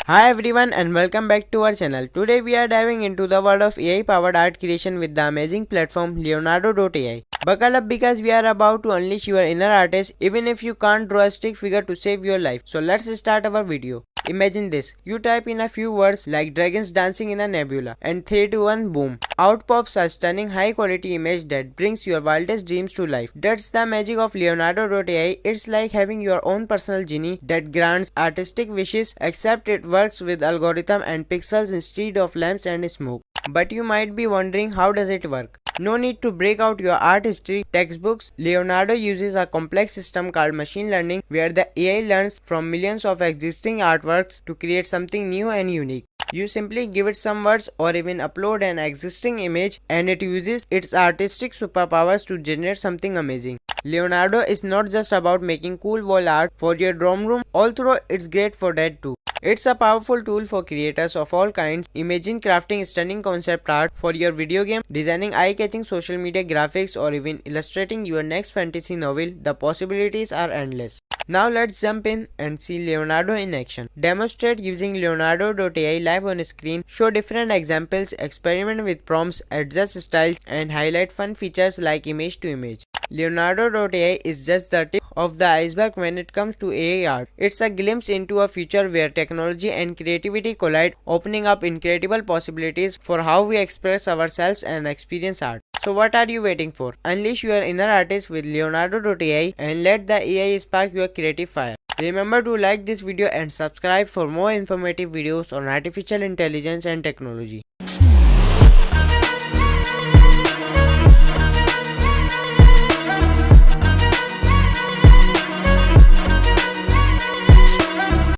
Hi everyone and welcome back to our channel. Today we are diving into the world of AI powered art creation with the amazing platform Leonardo.ai. Buckle up because we are about to unleash your inner artist even if you can't draw a stick figure to save your life. So let's start our video. Imagine this, you type in a few words like dragons dancing in a nebula and 3 to 1 boom. Out pops a stunning high quality image that brings your wildest dreams to life. That's the magic of Leonardo.ai. It's like having your own personal genie that grants artistic wishes, except it works with algorithm and pixels instead of lamps and smoke. But you might be wondering, how does it work? No need to break out your art history textbooks. Leonardo uses a complex system called machine learning where the AI learns from millions of existing artworks to create something new and unique. You simply give it some words or even upload an existing image and it uses its artistic superpowers to generate something amazing. Leonardo is not just about making cool wall art for your dorm room, although it's great for that too. It's a powerful tool for creators of all kinds. Imagine crafting stunning concept art for your video game, designing eye-catching social media graphics, or even illustrating your next fantasy novel. The possibilities are endless. Now let's jump in and see Leonardo in action. Demonstrate using Leonardo.ai live on screen, show different examples, experiment with prompts, adjust styles, and highlight fun features like image to image. Leonardo.ai is just the tip of the iceberg when it comes to AI art. It's a glimpse into a future where technology and creativity collide, opening up incredible possibilities for how we express ourselves and experience art. So what are you waiting for? Unleash your inner artist with Leonardo.ai and let the AI spark your creative fire. Remember to like this video and subscribe for more informative videos on artificial intelligence and technology.